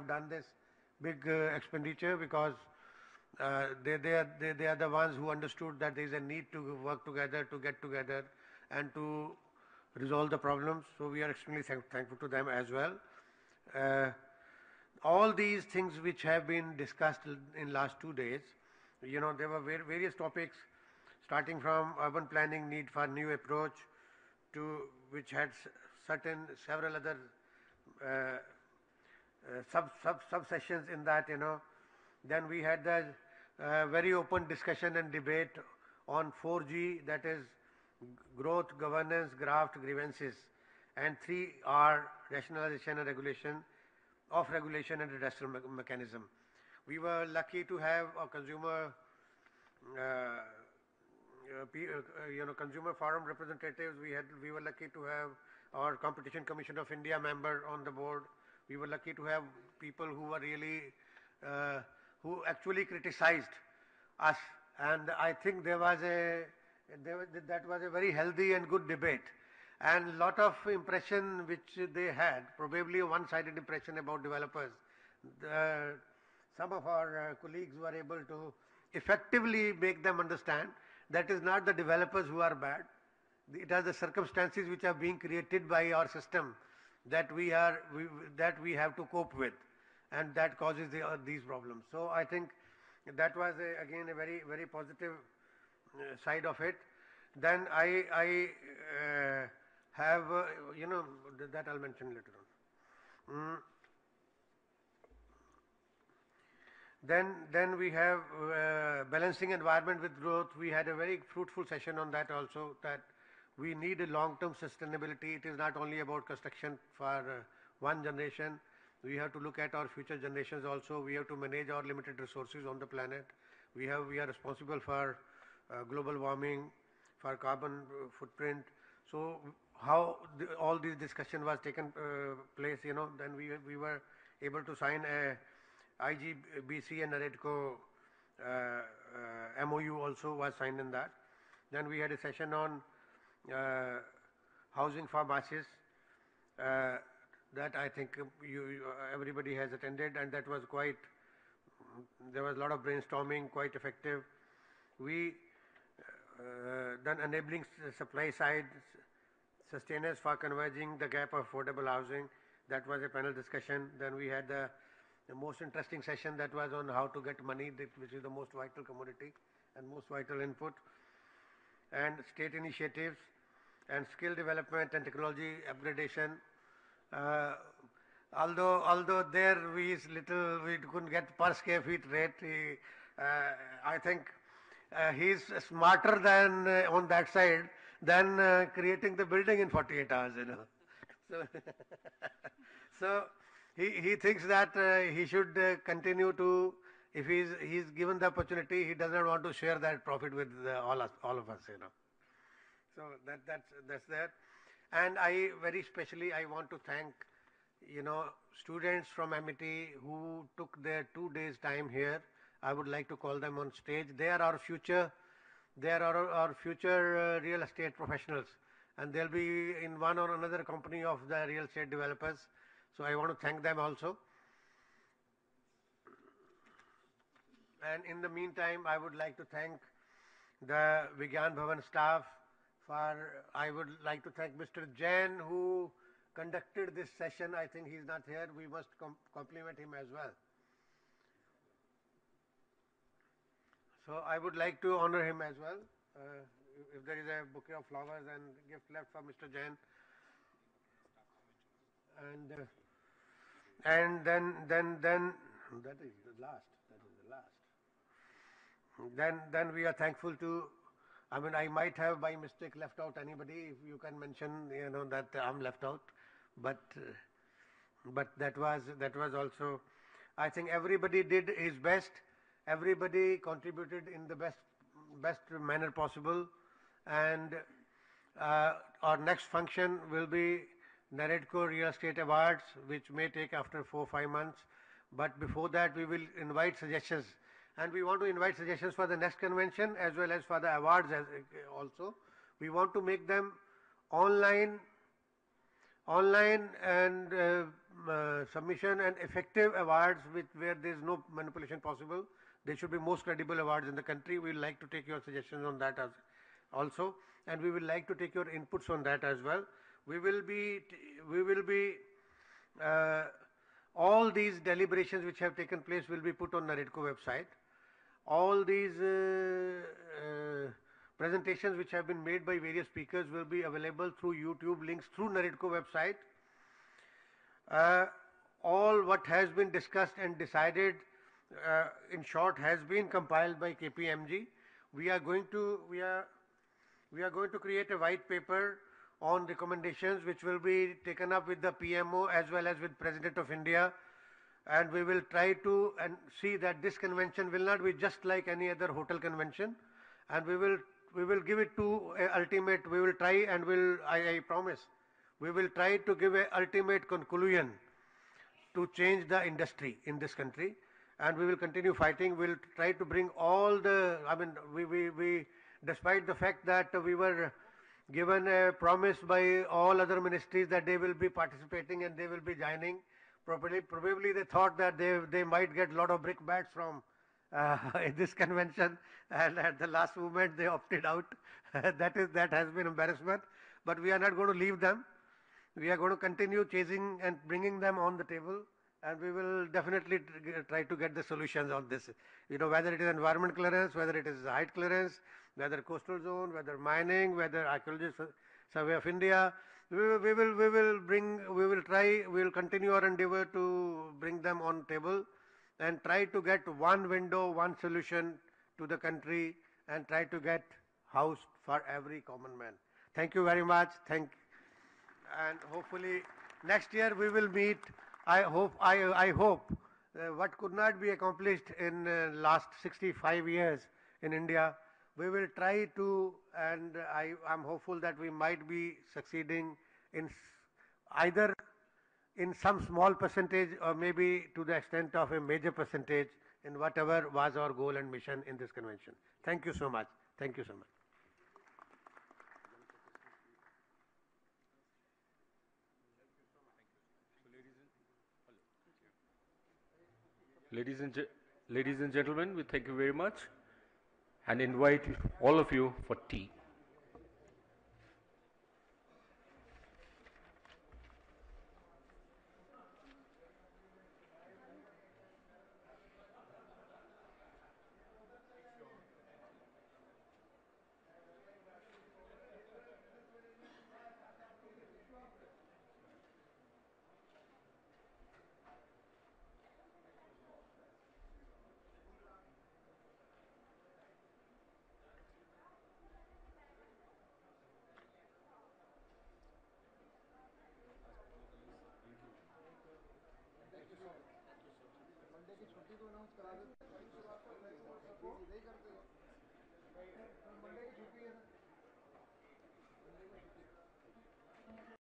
have done this big expenditure, because they are the ones who understood that there is a need to work together, to get together, and to resolve the problems. So we are extremely thankful to them as well. Uh, all these things which have been discussed in last 2 days, there were various topics, starting from urban planning need for new approach, to which had several other uh, sub sessions in that. Then we had the very open discussion and debate on 4G, that is growth, governance, graft, grievances, and 3R, rationalization and regulation of regulation and redressal mechanism. We were lucky to have a consumer consumer forum representatives. We were lucky to have our Competition Commission of India member on the board. We were lucky to have people who were really who actually criticized us, and I think that was a very healthy and good debate, and lot of impression which they had, probably a one-sided impression about developers. Some of our colleagues were able to effectively make them understand that is not the developers who are bad. It are the circumstances which are being created by our system that we have to cope with, and that causes these problems. So I think that was again a very, very positive side of it. Then I have that I'll mention later on. Then we have balancing environment with growth. We had a very fruitful session on that also, that we need a long-term sustainability. It is not only about construction for one generation. We have to look at our future generations also. We have to manage our limited resources on the planet. We are responsible for global warming, for carbon footprint. So how all this discussion was taken place, then we were able to sign a IGBC and NAREDCO MOU also was signed in that. Then we had a session on housing for masses that I think everybody has attended, and that was there was a lot of brainstorming, quite effective. We then enabling supply side sustainers for converging the gap of affordable housing. That was a panel discussion. Then we had the most interesting session that was on how to get money, which is the most vital commodity and most vital input, and state initiatives and skill development and technology upgradation. Although there we couldn't get per square feet rate. I think he's smarter than on that side than creating the building in 48 hours. So, so he thinks that he should continue to, if he's given the opportunity, he does not want to share that profit with all of us. So that's there. And I very specially I want to thank students from MIT who took their 2 days time here. I would like to call them on stage. They are our future. They are our future real estate professionals, and they'll be in one or another company of the real estate developers. So I want to thank them also. And in the meantime, I would like to thank the Vigyan Bhavan staff. I would like to thank Mr. Jain, who conducted this session. I think he's not here. We must compliment him as well. So I would like to honor him as well. If there is a bouquet of flowers and gift left for Mr. Jain. And then that is the last. That is the last. Then we are thankful to. I mean, I might have by mistake left out anybody. If you can mention, that I'm left out, but that was also. I think everybody did his best. Everybody contributed in the best manner possible, and our next function will be NAREDCO Real Estate Awards, which may take after 4 or 5 months. But before that, we will invite suggestions, and we want to invite suggestions for the next convention as well as for the awards also. We want to make them online online and submission and effective awards where there is no manipulation possible. They should be most credible awards in the country. We would like to take your suggestions on that as also, and we will like to take your inputs on that as well. We will be uh, all these deliberations which have taken place will be put on NAREDCO website. All these presentations which have been made by various speakers will be available through YouTube links through NAREDCO website. Uh, all what has been discussed and decided, in short, has been compiled by KPMG. We are going to create a white paper on recommendations which will be taken up with the PMO as well as with President of India, and we will try to and see that this convention will not be just like any other hotel convention, and we will give it to a ultimate. We will try and I promise we will try to give a ultimate conclusion to change the industry in this country, and we will continue fighting. We'll try to bring all the, I mean, we despite the fact that we were given a promise by all other ministries that they will be participating and they will be joining. Probably they thought that they might get a lot of brickbats from in this convention, and at the last moment they opted out. That has been embarrassment, but we are not going to leave them. We are going to continue chasing and bringing them on the table, and we will definitely try to get the solutions on this. You know, whether it is environment clearance, whether it is height clearance, whether coastal zone, whether mining, whether archaeological survey of India. We will continue our endeavor to bring them on table and try to get one window, one solution to the country, and try to get house for every common man. Thank you very much. And hopefully next year we will meet. I hope what could not be accomplished in last 65 years in India, we will try to, and I am hopeful that we might be succeeding in either in some small percentage or maybe to the extent of a major percentage in whatever was our goal and mission in this convention. Thank you so much. Thank you so much. Ladies and, ladies and gentlemen, we thank you very much and invite all of you for tea.